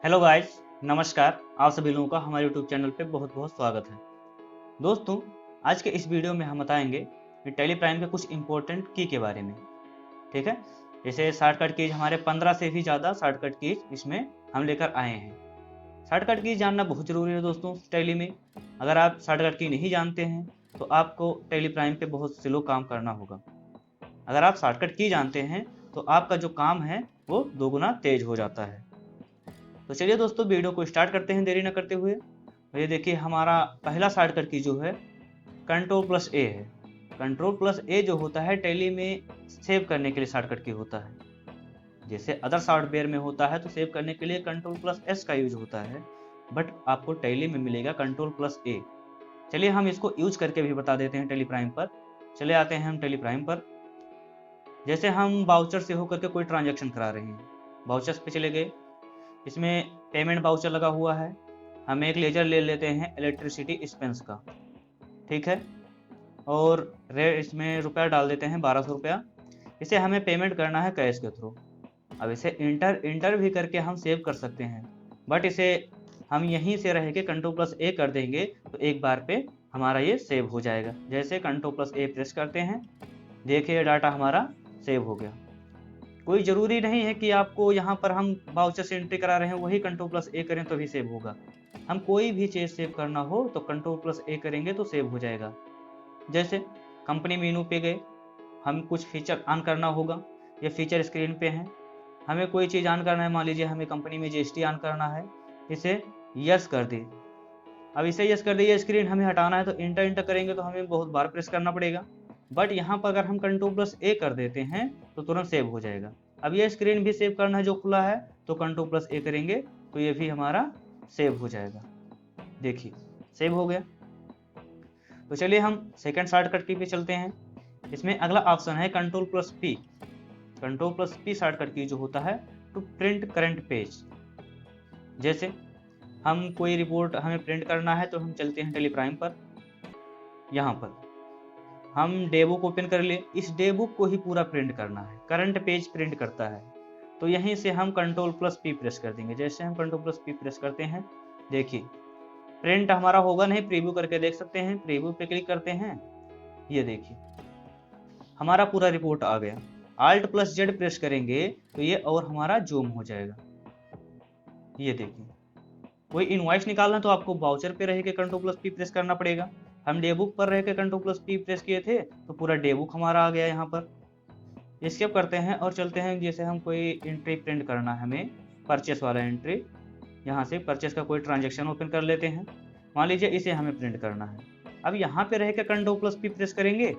Hello guys, नमस्कार। आप सभी लोगों का हमारे यूट्यूब चैनल पे बहुत बहुत स्वागत है। दोस्तों, आज के इस वीडियो में हम बताएंगे कि टैली प्राइम के कुछ इंपॉर्टेंट की के बारे में। ठीक है, जैसे शॉर्टकट कीज हमारे 15 से भी ज़्यादा शॉर्टकट कीज इसमें हम लेकर आए हैं। शॉर्टकट कीज जानना बहुत ज़रूरी है दोस्तों टैली में। अगर आप शॉर्टकट की नहीं जानते हैं तो आपको टैली प्राइम पे बहुत स्लो काम करना होगा। अगर आप शॉर्टकट की जानते हैं तो आपका जो काम है वो दोगुना तेज हो जाता है। तो चलिए दोस्तों, वीडियो को स्टार्ट करते हैं देरी न करते हुए। तो ये देखिए, हमारा पहला शॉर्टकट की जो है कंट्रोल प्लस ए है। कंट्रोल प्लस ए जो होता है टैली में सेव करने के लिए शॉर्टकट की होता है। जैसे अदर सॉफ्टवेयर में होता है तो सेव करने के लिए कंट्रोल प्लस एस का यूज होता है, बट आपको टैली में मिलेगा कंट्रोल प्लस ए। चलिए हम इसको यूज करके भी बता देते हैं टैली प्राइम पर। चले आते हैं हम टैली प्राइम पर। जैसे हम बाउचर से होकर के कोई ट्रांजेक्शन करा रहे हैं, बाउचर्स पे चले गए। इसमें पेमेंट बाउचर लगा हुआ है। हम एक लेजर ले लेते हैं इलेक्ट्रिसिटी एक्सपेंस का, ठीक है, और इसमें रुपया डाल देते हैं 1200 रुपया। इसे हमें पेमेंट करना है कैश के थ्रू। अब इसे इंटर भी करके हम सेव कर सकते हैं, बट इसे हम यहीं से रह के कंट्रोल प्लस ए कर देंगे तो एक बार पे हमारा ये सेव हो जाएगा। जैसे कंट्रोल प्लस ए प्रेस करते हैं, देखिए डाटा हमारा सेव हो गया। कोई ज़रूरी नहीं है कि आपको यहाँ पर हम बाउचर से एंट्री करा रहे हैं वही कंट्रोल प्लस ए करें तो भी सेव होगा। हम कोई भी चीज़ सेव करना हो तो कंट्रोल प्लस ए करेंगे तो सेव हो जाएगा। जैसे कंपनी मेनू पे गए, हम कुछ फीचर ऑन करना होगा। ये फीचर स्क्रीन पे है, हमें कोई चीज़ ऑन करना है। मान लीजिए हमें कंपनी में जीएसटी ऑन करना है, इसे यस कर दी। अब इसे यस कर दी, ये स्क्रीन हमें हटाना है तो इंटर करेंगे तो हमें बहुत बार प्रेस करना पड़ेगा। बट यहाँ पर अगर हम कंट्रोल प्लस ए कर देते हैं तो तुरंत सेव हो जाएगा। अब ये स्क्रीन भी सेव करना है जो खुला है, तो कंट्रोल प्लस ए करेंगे तो ये भी हमारा सेव हो जाएगा। देखिए सेव हो गया। तो चलिए हम सेकंड शॉर्टकट की पे चलते हैं। इसमें अगला ऑप्शन है control plus P. Control plus P shortcut की जो होता है टू प्रिंट करंट पेज। जैसे हम कोई रिपोर्ट हमें प्रिंट करना है तो हम चलते हैं टैली प्राइम पर। यहाँ पर हम डे बुक ओपन कर लिए, इस डे बुक को ही पूरा प्रिंट करना है, करंट पेज प्रिंट करता है। तो यहीं से हम कंट्रोल प्लस पी प्रेस कर देंगे। जैसे हम कंट्रोल प्लस पी प्रेस करते हैं, देखिए प्रिंट हमारा होगा नहीं, प्रीव्यू करके देख सकते हैं। प्रीव्यू पे क्लिक करते हैं, ये देखिए हमारा पूरा रिपोर्ट आ गया। आल्ट प्लस जेड प्रेस करेंगे तो ये और हमारा जूम हो जाएगा। ये देखिए, कोई इनवॉइस निकालना तो आपको बाउचर पे रह के कंट्रोल प्लस पी प्रेस करना पड़ेगा। हम डे बुक पर रह के कंट्रोल प्लस पी प्रेस किए थे तो पूरा डे बुक हमारा आ गया। यहाँ पर स्किप करते हैं और चलते हैं। जैसे हम कोई एंट्री प्रिंट करना है हमें, परचेस वाला एंट्री, यहाँ से परचेस का कोई ट्रांजेक्शन ओपन कर लेते हैं। मान लीजिए इसे हमें प्रिंट करना है। अब यहाँ पे रह के कंट्रोल प्लस पी प्रेस करेंगे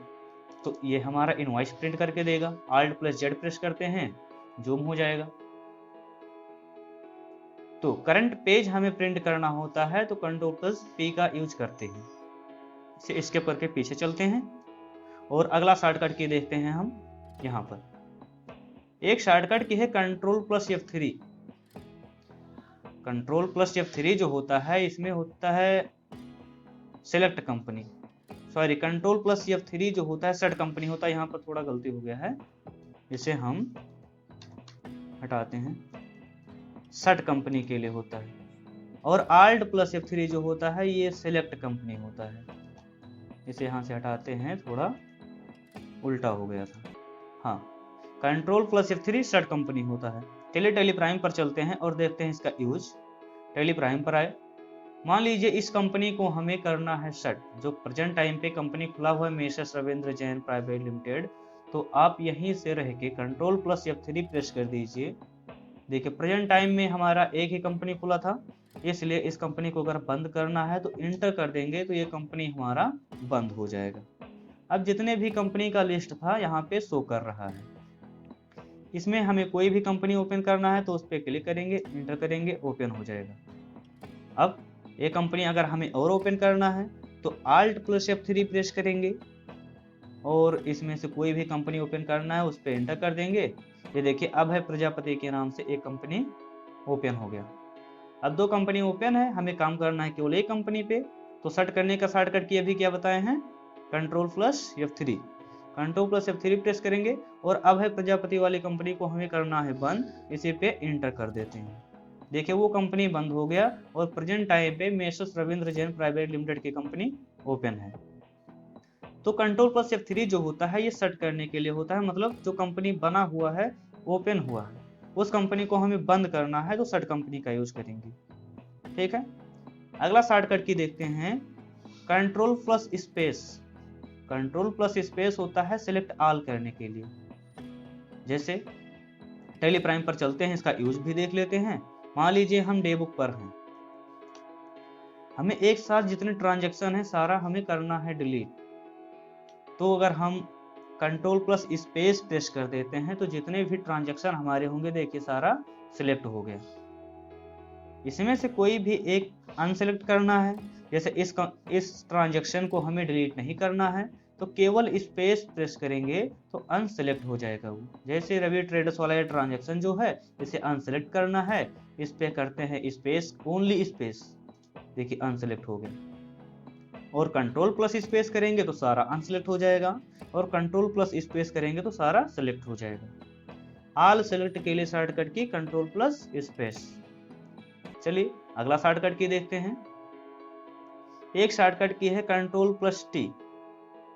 तो ये हमारा इनवॉइस प्रिंट करके देगा। आल्ट प्लस जेड प्रेस करते हैं, जूम हो जाएगा। तो करंट पेज हमें प्रिंट करना होता है तो कंट्रोल प्लस पी का यूज करते हैं। इसे स्किप करके पीछे चलते हैं और अगला शॉर्टकट की देखते हैं हम। यहाँ पर एक शॉर्टकट की है control plus F3। Control plus F3 जो होता है इसमें होता है select company, sorry control plus F3 जो होता है सेट कंपनी होता है। यहाँ पर थोड़ा गलती हो गया है, इसे हम हटाते हैं। सेट कंपनी के लिए होता है। और आल्ट प्लस F3 जो होता है ये सेलेक्ट कंपनी होता है। इसे यहाँ से हटाते हैं, थोड़ा उल्टा हो गया था। हाँ, control plus F3 set company होता है। चलिए टैली प्राइम पर चलते हैं और देखते हैं इसका यूज। टैली प्राइम पर आए, मान लीजिए इस कंपनी को हमें करना है सेट। जो प्रेजेंट टाइम पे कंपनी खुला हुआ है messrs Ravindra Jain private limited, तो आप यहीं से रह के कंट्रोल प्लस F3 प्रेस कर दीजिए। देखिए प्रेजेंट टाइम में हमारा एक ही कंपनी खुला था, इसलिए इस कंपनी को अगर बंद करना है तो इंटर कर देंगे तो ये कंपनी हमारा बंद हो जाएगा। अब जितने भी कंपनी का लिस्ट था यहाँ पे शो कर रहा है। इसमें हमें कोई भी कंपनी ओपन करना है तो उस पर क्लिक करेंगे, इंटर करेंगे, ओपन हो जाएगा। अब ये कंपनी अगर हमें और ओपन करना है तो आल्ट प्लस F3 प्रेस करेंगे और इसमें से कोई भी कंपनी ओपन करना है उस पर इंटर कर देंगे। ये देखिए अब है प्रजापति के नाम से एक कंपनी ओपन हो गया। अब दो कंपनी ओपन है, हमें काम करना है केवल एक कंपनी पे। तो सर्च करने का शॉर्टकट की अभी क्या बताए हैं, control plus F3। Control plus F3 press करेंगे और अब है प्रजापति वाली कंपनी को हमें करना है बंद, इसी पे इंटर कर देते हैं। देखिए वो कंपनी बंद हो गया और प्रेजेंट टाइम पे messrs Ravindra Jain private limited की कंपनी ओपन है। तो कंट्रोल प्लस F3 जो होता है ये सेट करने के लिए होता है, मतलब जो कंपनी बना हुआ है, ओपन हुआ है, उस कंपनी को हमें बंद करना है तो सेट कंपनी का यूज करेंगे। ठीक है, अगला शॉर्टकट की देखते हैं, control plus space. Control plus space होता है सिलेक्ट ऑल करने के लिए। जैसे टैली प्राइम पर चलते हैं, इसका यूज भी देख लेते हैं। मान लीजिए हम डे बुक पर हैं, हमें एक साथ जितने ट्रांजैक्शन है सारा हमें करना है डिलीट। तो अगर हम कंट्रोल प्लस स्पेस प्रेस कर देते हैं तो जितने भी ट्रांजैक्शन हमारे होंगे देखिए सारा सिलेक्ट हो गया। इसमें से कोई भी एक अनसेलेक्ट करना है, जैसे इस ट्रांजैक्शन को हमें डिलीट नहीं करना है तो केवल स्पेस प्रेस करेंगे तो अनसेलेक्ट हो जाएगा वो। जैसे रवि ट्रेडर्स वाला ये ट्रांजैक्शन जो है इसे अनसेलेक्ट करना है, इस पे करते हैं स्पेस, ओनली स्पेस, देखिए अनसेलेक्ट हो गया। और कंट्रोल प्लस स्पेस करेंगे तो सारा अनसेलेक्ट हो जाएगा, और कंट्रोल प्लस स्पेस करेंगे तो सारा सेलेक्ट हो जाएगा। ऑल सेलेक्ट के लिए शॉर्टकट की कंट्रोल प्लस स्पेस। चलिए अगला शॉर्टकट की देखते हैं। एक शॉर्टकट की है कंट्रोल प्लस टी,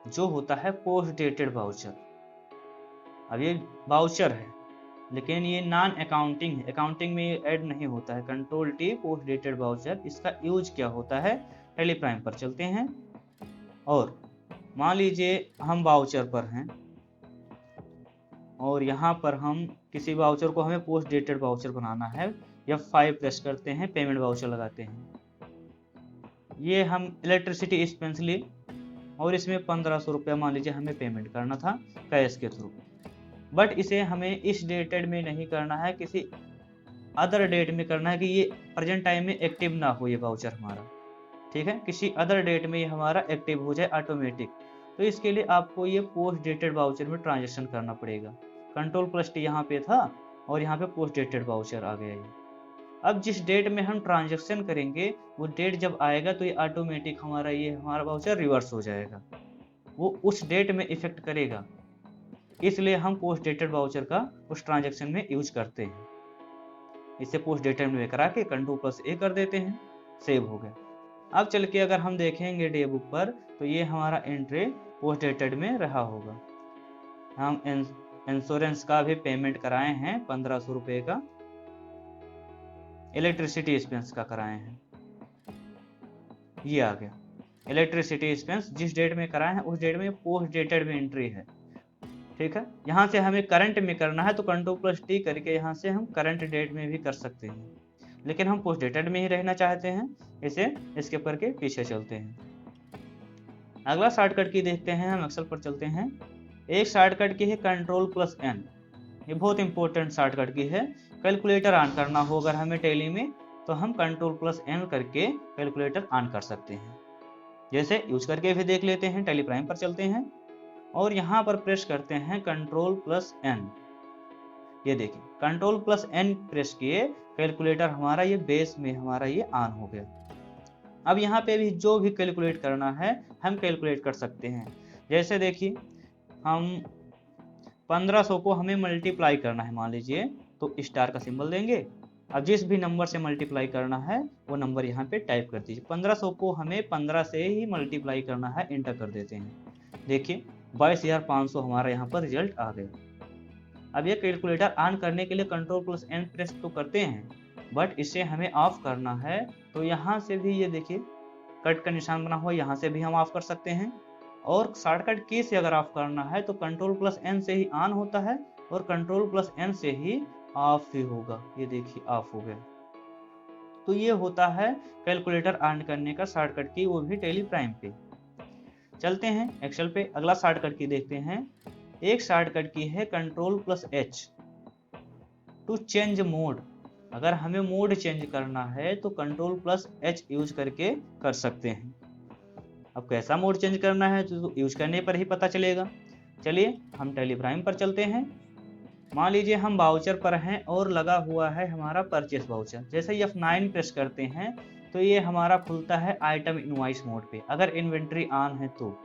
जो होता है पोस्ट डेटेड वाउचर। अब ये वाउचर है लेकिन ये नॉन अकाउंटिंग है, अकाउंटिंग में ये ऐड नहीं होता है। Control T post dated voucher, इसका यूज क्या होता है, टैली प्राइम पर चलते हैं और मान लीजिए हम वाउचर पर हैं और यहाँ पर हम किसी वाउचर को हमें पोस्ट डेटेड वाउचर बनाना है, F5 प्रेस करते हैं, पेमेंट वाउचर लगाते हैं। ये हम इलेक्ट्रिसिटी एक्सपेंस ली और इसमें 1500 रुपया मान लीजिए हमें पेमेंट करना था कैश के थ्रू, बट इसे हमें इस डेटेड में नहीं करना है, किसी अदर डेट में करना है कि ये प्रेजेंट टाइम में एक्टिव ना हो ये वाउचर हमारा। ठीक है, किसी अदर डेट में ये हमारा एक्टिव हो जाए ऑटोमेटिक। तो इसके लिए आपको ये पोस्ट डेटेड वाउचर में ट्रांजेक्शन करना पड़ेगा। कंट्रोल प्लस टी यहाँ पे था और यहाँ पे पोस्ट डेटेड वाउचर आ गया ये। अब जिस डेट में हम ट्रांजेक्शन करेंगे वो डेट जब आएगा तो ये ऑटोमेटिक हमारा वाउचर रिवर्स हो जाएगा, वो उस डेट में इफेक्ट करेगा। इसलिए हम पोस्ट डेटेड वाउचर का उस ट्रांजेक्शन में यूज करते हैं। इसे पोस्ट डेटेड में करा के कंट्रोल प्लस ए कर देते हैं, सेव हो गया। अब चल के अगर हम देखेंगे डे बुक पर तो ये हमारा एंट्री पोस्ट डेटेड में रहा होगा। हम इंश्योरेंस का भी पेमेंट कराए हैं 1500 रुपये का, इलेक्ट्रिसिटी एक्सपेंस का कराए हैं, ये आ गया। इलेक्ट्रिसिटी एक्सपेंस जिस डेट में कराए हैं उस डेट में पोस्ट डेटेड में एंट्री है। ठीक है, यहाँ से हमें करंट में करना है तो कंट्रोल प्लस टी करके यहाँ से हम करंट डेट में भी कर सकते हैं, लेकिन हम पोस्ट डेटेड में ही रहना चाहते हैं, इसे स्किप करके पीछे चलते हैं। अगला शॉर्टकट की देखते हैं, हम एक्सेल पर चलते हैं। एक शॉर्टकट की है कंट्रोल प्लस एन, ये बहुत इंपॉर्टेंट शॉर्टकट की है। कैलकुलेटर ऑन करना हो अगर हमें टैली में तो हम कंट्रोल प्लस एन करके कैलकुलेटर ऑन कर सकते हैं। जैसे यूज करके भी देख लेते हैं, टैली प्राइम पर चलते हैं और यहाँ पर प्रेस करते हैं कंट्रोल प्लस एन। ये देखिए कंट्रोल प्लस एन प्रेस किए, कैलकुलेटर हमारा ये बेस में हमारा ये ऑन हो गया। अब यहाँ पे भी जो भी कैलकुलेट करना है हम कैलकुलेट कर सकते हैं। जैसे देखिए हम 1500 को हमें मल्टीप्लाई करना है मान लीजिए, तो स्टार का सिंबल देंगे। अब जिस भी नंबर से मल्टीप्लाई करना है वो नंबर यहाँ पे टाइप कर दीजिए। 1500 को हमें 15 से ही मल्टीप्लाई करना है, इंटर कर देते हैं। देखिए 22,500 हमारा यहाँ पर रिजल्ट आ गया। अब ये कैलकुलेटर ऑन करने के लिए कंट्रोल प्लस एन प्रेस तो करते हैं, बट इसे हमें ऑफ करना है तो यहाँ से भी ये देखिए कट का निशान बना हुआ, यहाँ से भी हम ऑफ कर सकते हैं। और शॉर्टकट की से अगर ऑफ करना है तो कंट्रोल प्लस एन से ही ऑन होता है और कंट्रोल प्लस एन से ही ऑफ भी होगा। ये देखिए ऑफ हो गया। तो ये होता है कैलकुलेटर ऑन करने का शॉर्टकट की, वो भी टैली प्राइम पे। चलते हैं एक्सेल पे, अगला शॉर्टकट की देखते हैं। एक शॉर्टकट की है control plus H two change mode. अगर हमें मोड चेंज करना है तो कंट्रोल प्लस एच यूज करके कर सकते हैं। अब कैसा मोड चेंज करना है तो यूज करने पर ही पता चलेगा। चलिए हम टैली प्राइम पर चलते हैं। मान लीजिए हम वाउचर पर हैं और लगा हुआ है हमारा परचेस वाउचर। जैसे ही F9 प्रेस करते हैं तो ये हमारा खुलता है आइटम इनवॉइस मोड पे। अगर इन्वेंट्री ऑन है तो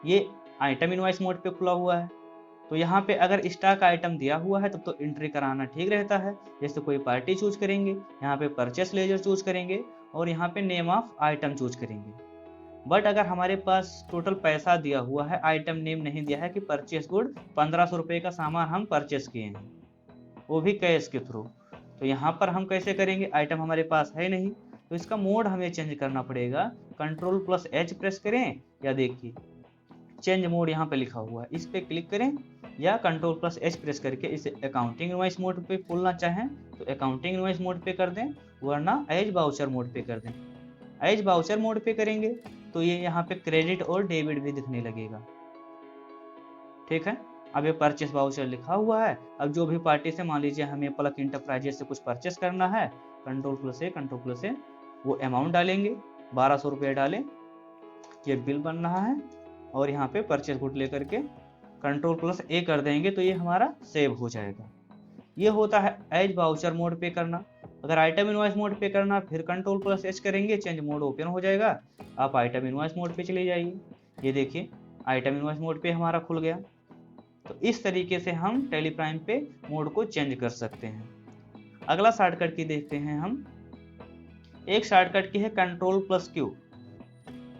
ये आइटम इनवॉइस मोड पे खुला हुआ है। तो यहाँ पे अगर स्टॉक आइटम दिया हुआ है तब तो एंट्री कराना ठीक रहता है। जैसे कोई पार्टी चूज करेंगे, यहाँ पे परचेस लेजर चूज करेंगे और यहाँ पे नेम ऑफ आइटम चूज करेंगे। बट अगर हमारे पास टोटल पैसा दिया हुआ है, आइटम नेम नहीं दिया है कि परचेस गुड 1500 रुपये का सामान हम परचेस किए हैं, वो भी कैश के थ्रू, तो यहाँ पर हम कैसे करेंगे? आइटम हमारे पास है नहीं, तो इसका मोड हमें चेंज करना पड़ेगा। Ctrl+H प्रेस करें या देखिए चेंज मोड यहाँ पे लिखा हुआ है, इस पे क्लिक करें या Ctrl+H प्रेस करके इसे अकाउंटिंग इनवॉइस मोड पे खोलना चाहें तो अकाउंटिंग इनवॉइस मोड पे कर दें, वरना एज बाउचर मोड पे कर दें। एज बाउचर मोड पे करेंगे तो ये यहाँ पे क्रेडिट और डेबिट भी दिखने लगेगा। ठीक है, अब ये परचेस बाउचर लिखा हुआ है। अब जो भी पार्टी से, मान लीजिए हमें पलक इंटरप्राइजेस से कुछ परचेस करना है, Ctrl+A वो अमाउंट डालेंगे, 1200 रुपये डालें, ये बिल बन रहा है और यहाँ पे परचेस गुड लेकर के Ctrl+A कर देंगे तो ये हमारा सेव हो जाएगा। ये होता है एज बाउचर मोड पे करना। अगर आइटम इनवॉइस मोड पे करना फिर Ctrl+H करेंगे, चेंज मोड ओपन हो जाएगा, आप आइटम इनवॉइस मोड पे चले जाइए। ये देखिए आइटम इनवॉइस मोड पे हमारा खुल गया। तो इस तरीके से हम टैली प्राइम पे मोड को चेंज कर सकते हैं। अगला शॉर्टकट की देखते हैं हम। एक शॉर्टकट की है Ctrl+Q,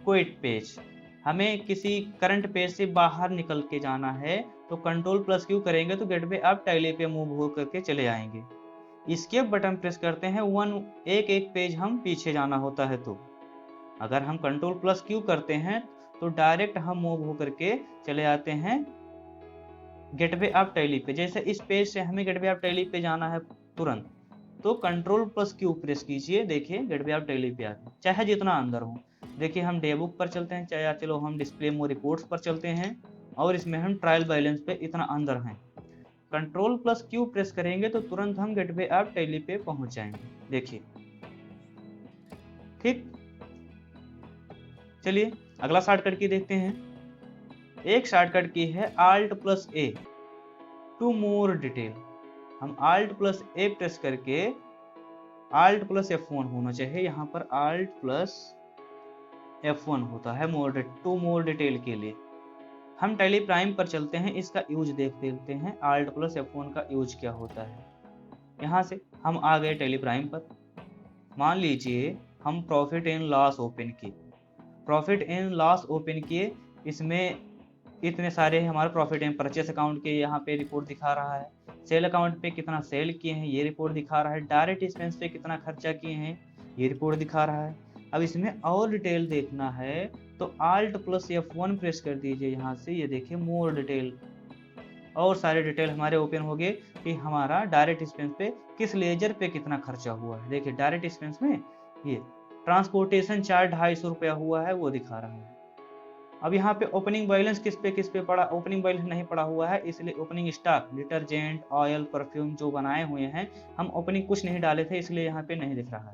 क्विट पेज। हमें किसी करंट पेज से बाहर निकल के जाना है तो Ctrl+Q करेंगे तो गेटवे आप टैली पे मूव हो करके चले आएंगे। एस्केप बटन प्रेस करते हैं, एक पेज हम पीछे जाना होता है। तो अगर हम Ctrl+Q करते हैं तो डायरेक्ट हम मूव हो करके चले आते हैं गेटवे ऑफ टैली पे। जैसे इस पेज से हमें गेटवे ऑफ टैली पे जाना है तुरंत, तो Ctrl+Q प्रेस कीजिए, देखिए गेटवे ऑफ टैली पे आ गए, चाहे जितना अंदर हो। देखिए हम डे बुक पर चलते हैं, चाहे चलो हम डिस्प्ले मोर रिपोर्ट्स पर चलते हैं और इसमें हम ट्रायल बैलेंस पे इतना अंदर हैं। Ctrl+Q प्रेस करेंगे तो तुरंत हम गेटवे ऑफ टैली पे पहुंच जाएंगे। देखिए, ठीक। चलिए अगला शॉर्टकट की देखते हैं। एक शॉर्टकट की है Alt+A टू मोर डिटेल। हम Alt+A प्रेस करके, Alt+F1 होना चाहिए, यहाँ पर Alt+F1 होता है टू मोर डिटेल के लिए। हम टैली प्राइम पर चलते हैं, इसका यूज देख लेते हैं Alt+F1 का यूज क्या होता है। यहाँ से हम आ गए टैली प्राइम पर। मान लीजिए हम प्रॉफिट एंड लॉस ओपन किए, इसमें इतने सारे हमारे प्रॉफिट एंड परचेस अकाउंट के यहाँ पे रिपोर्ट दिखा रहा है, सेल अकाउंट पे कितना सेल किए हैं ये रिपोर्ट दिखा रहा है, डायरेक्ट एक्सपेंस पे कितना खर्चा किए हैं ये रिपोर्ट दिखा रहा है। अब इसमें और डिटेल देखना है तो Alt+F1 प्रेस कर दीजिए यहाँ से, ये देखिए मोर डिटेल, और सारे डिटेल हमारे ओपन हो गए कि हमारा डायरेक्ट एक्सपेंस पे किस लेजर पे कितना खर्चा हुआ है। देखिए डायरेक्ट एक्सपेंस में ये ट्रांसपोर्टेशन चार्ज 250 रुपया हुआ है, वो दिखा रहा है। अब यहाँ पे ओपनिंग बैलेंस किस पे पड़ा, ओपनिंग बैलेंस नहीं पड़ा हुआ है, इसलिए opening stock detergent oil perfume जो बनाए हुए हैं, हम ओपनिंग कुछ नहीं डाले थे इसलिए यहाँ पे नहीं दिख रहा है।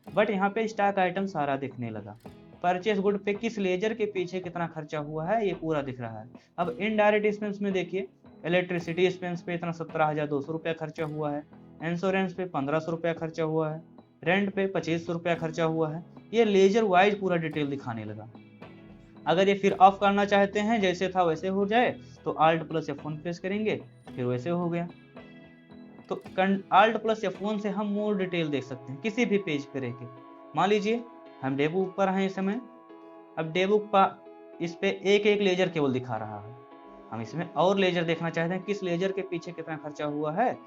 बट यहाँ पे स्टॉक आइटम सारा दिखने लगा। परचेस गुड पे किस लेजर के पीछे कितना खर्चा हुआ है ये पूरा दिख रहा है। अब इनडायरेक्ट एक्सपेंस में देखिए, इलेक्ट्रिसिटी एक्सपेंस पे इतना 17,200 रुपया खर्चा हुआ है, इंश्योरेंस पे 1500 रुपया खर्चा हुआ है, रेंट पे 2500 रुपया खर्चा हुआ है। ये लेजर वाइज पूरा डिटेल दिखाने लगा। अगर ये फिर ऑफ करना चाहते हैं, जैसे था वैसे हो जाए, तो Alt+F1 प्रेस करेंगे, फिर वैसे हो गया। तो Alt+F1 से हम मोर डिटेल देख सकते हैं किसी भी पेज पे रह के। मान लीजिए हम डे बुक पर हैं इस समय, अब डे बुक पर इस पे एक लेजर केवल दिखा रहा है, हम इसमें और लेजर देखना चाहते हैं किस लेजर के पीछे कितना खर्चा हुआ है।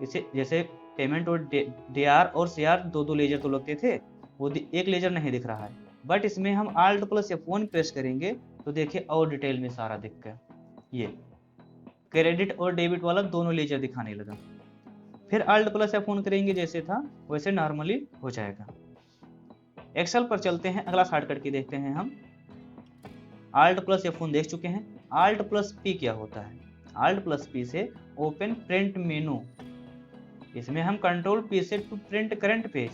इसे जैसे पेमेंट और DR और CR दो लेजर तो लगते थे, वो एक लेजर नहीं दिख रहा है। बट इसमें हम Alt+F1 प्रेस करेंगे तो देखिए और डिटेल में सारा दिख गया, ये क्रेडिट और डेबिट वाला दोनों लेजर दिखाने लगा। फिर Alt+F1 करेंगे, जैसे था वैसे नॉर्मली हो जाएगा। एक्सेल पर चलते हैं, अगला शॉर्टकट की देखते हैं हम। Alt+F1 देख चुके हैं, Alt+P क्या होता है? Alt+P से ओपन प्रिंट मेनू, इसमें हम Ctrl+P से टू प्रिंट करंट पेज।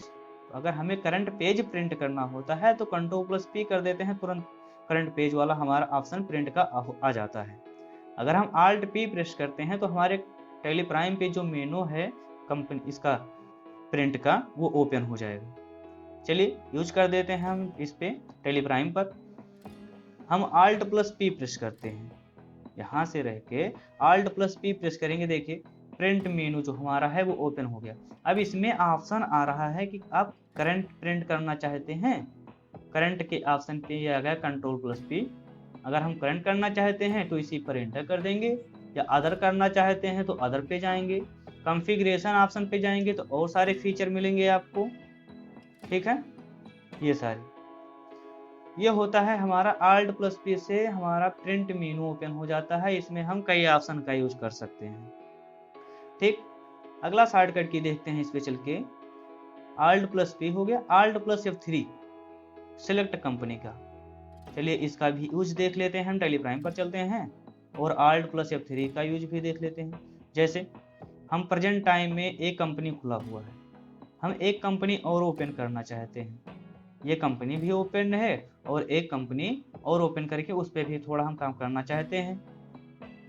अगर हमें करंट पेज प्रिंट करना होता है तो Ctrl+P कर देते हैं, तुरंत करंट पेज वाला हमारा ऑप्शन प्रिंट का आ जाता है। अगर हम Alt+P प्रेस करते हैं तो हमारे टैली प्राइम पे जो मेनू है कंपनी इसका प्रिंट का, वो ओपन हो जाएगा। चलिए यूज कर देते हैं हम इस पे टैली प्राइम पर। हम Alt+P प्रेस करते हैं, यहाँ से रह के Alt+P प्रेस करेंगे, देखिए प्रिंट मेनू जो हमारा है वो ओपन हो गया। अब इसमें ऑप्शन आ रहा है कि आप करंट प्रिंट करना चाहते हैं, करंट के ऑप्शन पे ये आ गया Ctrl+P। अगर हम करंट करना चाहते हैं तो इसी पर एंटर कर देंगे, या अदर करना चाहते हैं तो अदर पे जाएंगे, कॉन्फ़िगरेशन ऑप्शन पे जाएंगे तो और सारे फीचर मिलेंगे आपको, ठीक है। ये सारे, ये होता है हमारा Alt+P से हमारा प्रिंट मेनू ओपन हो जाता है। इसमें हम कई ऑप्शन का यूज कर सकते हैं, ठीक। अगला शॉर्टकट की देखते हैं, इस पे चल के Alt+P हो गया, Alt+F3 सिलेक्ट कंपनी का। चलिए इसका भी यूज देख लेते हैं, हम टैली प्राइम पर चलते हैं और Alt+F3 का यूज भी देख लेते हैं। जैसे हम प्रेजेंट टाइम में एक कंपनी खुला हुआ है, हम एक कंपनी और ओपन करना चाहते हैं, ये कंपनी भी ओपन है और एक कंपनी और ओपन करके उस पर भी थोड़ा हम काम करना चाहते हैं,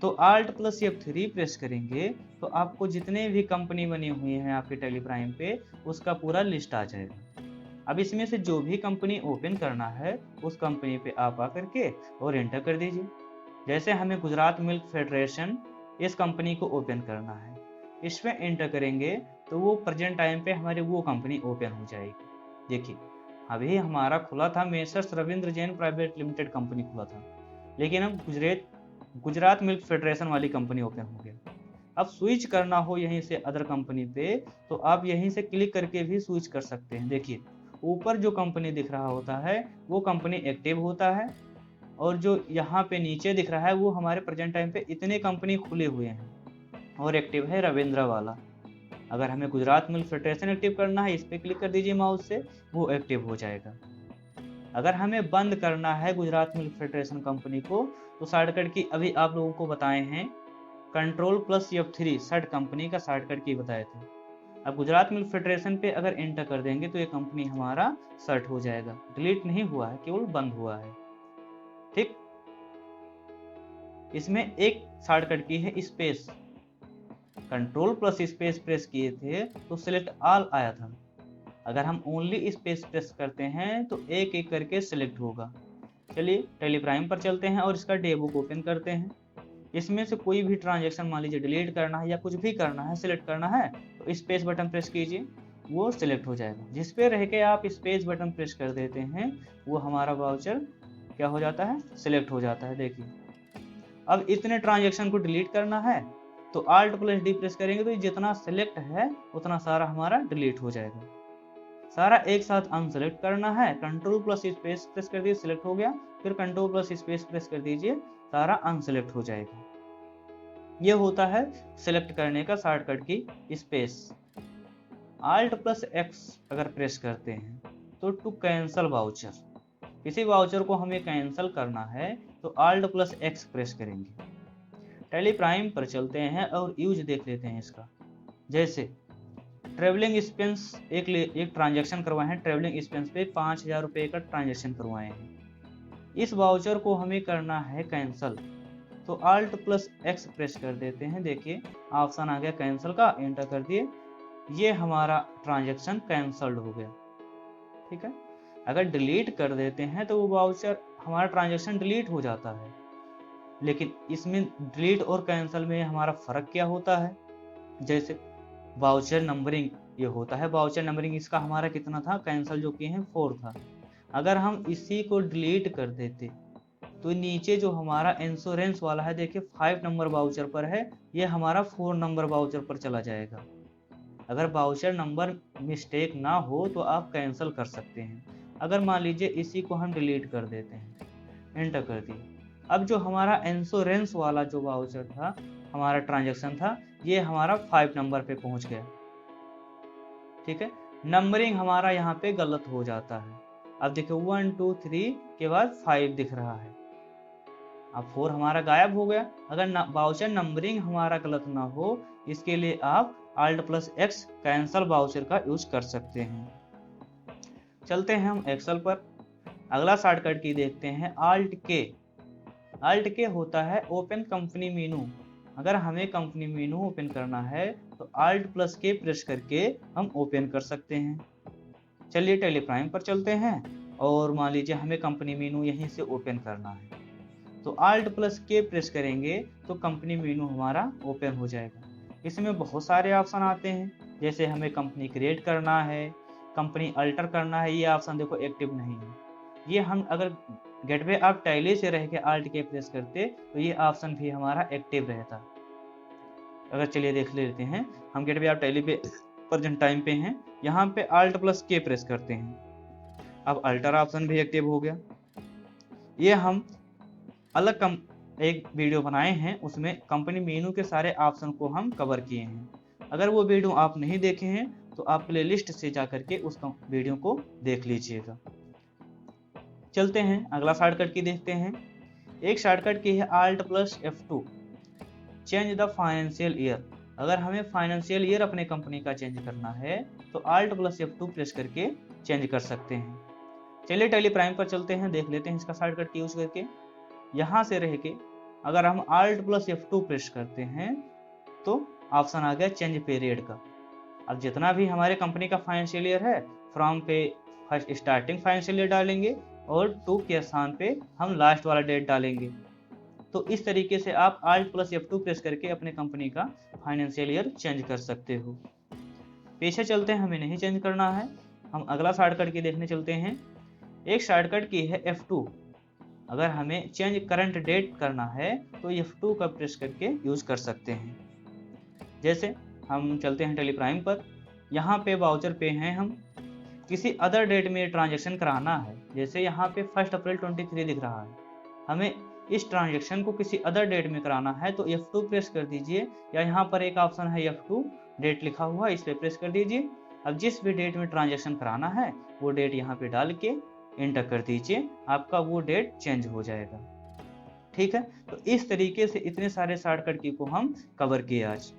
तो Alt+F3 प्रेस करेंगे तो आपको जितने भी कंपनी बनी हुई हैं आपके टैली प्राइम पे उसका पूरा लिस्ट आ जाएगा। अब इसमें से जो भी कंपनी ओपन करना है उस कंपनी पे आप आकर के और एंटर कर दीजिए। जैसे हमें गुजरात मिल्क फेडरेशन इस कंपनी को ओपन करना है, इस पे एंटर करेंगे तो वो प्रेजेंट टाइम पे हमारी वो कंपनी ओपन हो जाएगी। देखिए अभी हमारा खुला था messrs Ravindra Jain private limited company खुला था, लेकिन अब गुजरात मिल्क फेडरेशन वाली कंपनी ओपन हो गया। अब स्विच करना हो यहीं से अदर कंपनी पे तो आप यहीं से क्लिक करके भी स्विच कर सकते हैं। देखिए ऊपर जो कंपनी दिख रहा होता है वो कंपनी एक्टिव होता है, और जो यहाँ पे नीचे दिख रहा है वो हमारे प्रेजेंट टाइम पे इतने कंपनी खुले हुए हैं और एक्टिव है रविंद्र वाला। अगर हमें गुजरात मिल्क फेडरेशन एक्टिव करना है, इस पर क्लिक कर दीजिए माउस से, वो एक्टिव हो जाएगा। अगर हमें बंद करना है गुजरात मिल्क फेडरेशन कंपनी को तो शॉर्टकट की अभी आप लोगों को बताए हैं, Ctrl+F3 सर्ट कंपनी का शॉर्टकट की बताए थे। अब गुजरात मिल्क फेडरेशन पे अगर एंटर कर देंगे तो ये कंपनी हमारा सर्ट हो जाएगा, डिलीट नहीं हुआ है, केवल बंद हुआ है, ठीक। इसमें एक शॉर्टकट की है स्पेस, Ctrl+स्पेस प्रेस किए थे तो सिलेक्ट ऑल आया था, अगर हम ओनली स्पेस प्रेस करते हैं तो एक एक करके सिलेक्ट होगा। चलिए टैली प्राइम पर चलते हैं और इसका डेबुक ओपन करते हैं। इसमें से कोई भी ट्रांजैक्शन मान लीजिए डिलीट करना है या कुछ भी करना है, सिलेक्ट करना है तो स्पेस बटन प्रेस कीजिए, वो सिलेक्ट हो जाएगा। जिस पे रह के आप स्पेस बटन प्रेस कर देते हैं वो हमारा वाउचर क्या हो जाता है, सिलेक्ट हो जाता है। देखिए अब इतने ट्रांजैक्शन को डिलीट करना है तो Alt+D प्रेस करेंगे तो जितना सिलेक्ट है उतना सारा हमारा डिलीट हो जाएगा। सारा एक साथ अनसेलेक्ट करना है, Ctrl+स्पेस प्रेस कर दीजिए, सिलेक्ट हो गया, फिर Ctrl+स्पेस प्रेस कर दीजिए, सारा अनसेलेक्ट हो जाएगा। ये होता है सिलेक्ट करने का शॉर्टकट की स्पेस। Alt+X अगर प्रेस करते हैं तो टू कैंसल वाउचर, किसी वाउचर को हमें कैंसिल करना है तो Alt+X प्रेस करेंगे। टैली प्राइम पर चलते हैं और यूज देख लेते हैं इसका। जैसे ट्रेवलिंग एक्सपेंस एक ट्रांजैक्शन करवाए हैं, ट्रेवलिंग एक्सपेंस पे 5000 रुपये का ट्रांजैक्शन करवाए हैं, इस वाउचर को हमें करना है कैंसिल तो Alt+X प्रेस कर देते हैं। देखिए ऑप्शन आ गया कैंसिल का, एंटर कर दिए, ये हमारा ट्रांजैक्शन कैंसल्ड हो गया, ठीक है। अगर डिलीट कर देते हैं तो वो वाउचर हमारा ट्रांजैक्शन डिलीट हो जाता है, लेकिन इसमें डिलीट और कैंसिल में हमारा फर्क क्या होता है। जैसे वाउचर नंबरिंग ये होता है, वाउचर नंबरिंग इसका हमारा कितना था, कैंसिल जो किए हैं 4 था। अगर हम इसी को डिलीट कर देते तो नीचे जो हमारा इंश्योरेंस वाला है देखिए 5 नंबर वाउचर पर है, ये हमारा 4 नंबर वाउचर पर चला जाएगा। अगर वाउचर नंबर मिस्टेक ना हो तो आप कैंसिल कर सकते हैं। अगर मान लीजिए इसी को हम डिलीट कर देते हैं, एंटर कर दिए, अब जो हमारा इंश्योरेंस वाला जो वाउचर था, हमारा ट्रांजैक्शन था, ये हमारा 5 नंबर पे पहुंच गया, ठीक है। नंबरिंग हमारा यहाँ पे गलत हो जाता है। अब देखिए 1 2 3 के बाद 5 दिख रहा है, अब 4 हमारा गायब हो गया। अगर वाउचर नंबरिंग हमारा गलत ना हो, इसके लिए आप Alt+X कैंसल वाउचर का यूज कर सकते हैं। चलते हैं हम एक्सेल पर, अगला शॉर्टकट की देखते हैं Alt+K। Alt+K होता है ओपन कंपनी मेनू। अगर हमें कंपनी मेनू ओपन करना है तो Alt+K प्रेस करके हम ओपन कर सकते हैं। चलिए टैली प्राइम पर चलते हैं और मान लीजिए हमें कंपनी मेनू यहीं से ओपन करना है, तो Alt+K प्रेस करेंगे तो कंपनी मेनू हमारा ओपन हो जाएगा। इसमें बहुत सारे ऑप्शन आते हैं, जैसे हमें कंपनी क्रिएट करना है, कंपनी अल्टर करना है, ये ऑप्शन देखो एक्टिव नहीं है। ये हम अगर गेटवे ऑफ टैली से रह के Alt+K प्रेस करते तो ये ऑप्शन भी हमारा एक्टिव रहता। अगर चलिए देख लेते हैं, हम गेटवे ऑफ टैली पे प्रेजेंट टाइम पे हैं, यहाँ पे Alt+K प्रेस करते हैं, अब अल्टर ऑप्शन भी एक्टिव हो गया। ये हम अलग एक वीडियो बनाए हैं, उसमें कंपनी मेनू के सारे ऑप्शन को हम कवर किए हैं। अगर वो वीडियो आप नहीं देखे हैं तो आप प्लेलिस्ट से जाकर के उस वीडियो को देख लीजिएगा। चलते हैं अगला शॉर्टकट की देखते हैं। एक शॉर्टकट की है Alt+F2 change the financial year. अगर हमें फाइनेंशियल ईयर अपने कंपनी का चेंज करना है तो Alt+F2 प्रेस करके चेंज कर सकते हैं। चलिए टैली प्राइम पर चलते हैं, देख लेते हैं इसका शॉर्टकट यूज करके। यहाँ से रह के अगर हम Alt+F2 प्रेस करते हैं तो ऑप्शन आ गया चेंज पीरियड का। अब जितना भी हमारे कंपनी का फाइनेंशियल ईयर है, फ्रॉम पे फर्स्ट स्टार्टिंग फाइनेंशियल ईयर डालेंगे और टू के स्थान पे हम लास्ट वाला डेट डालेंगे। तो इस तरीके से आप Alt+F2 प्रेस करके अपने कंपनी का फाइनेंशियल ईयर चेंज कर सकते हो। पीछे चलते हैं, हमें नहीं चेंज करना है, हम अगला शॉर्टकट की देखने चलते हैं। एक शॉर्टकट की है F2। अगर हमें चेंज करंट डेट करना है तो F2 का प्रेस करके यूज कर सकते हैं। जैसे हम चलते हैं टैली प्राइम पर, यहाँ पे वाउचर पे हैं, हम किसी अदर डेट में ट्रांजैक्शन कराना है, जैसे यहाँ पे 1 अप्रैल 23 दिख रहा है, हमें इस ट्रांजैक्शन को किसी अदर डेट में कराना है तो F2 प्रेस कर दीजिए, या यहाँ पर एक ऑप्शन है F2 डेट लिखा हुआ, इस पर प्रेस कर दीजिए। अब जिस भी डेट में ट्रांजैक्शन कराना है वो डेट यहाँ पे डाल के एंटर कर दीजिए, आपका वो डेट चेंज हो जाएगा। ठीक है, तो इस तरीके से इतने सारे शॉर्टकट की को हम कवर किए आज।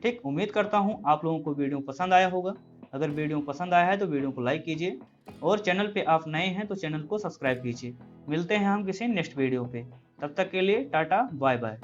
ठीक, उम्मीद करता हूँ आप लोगों को वीडियो पसंद आया होगा। अगर वीडियो पसंद आया है तो वीडियो को लाइक कीजिए, और चैनल पे आप नए हैं तो चैनल को सब्सक्राइब कीजिए। मिलते हैं हम किसी नेक्स्ट वीडियो पे, तब तक के लिए टाटा बाय बाय।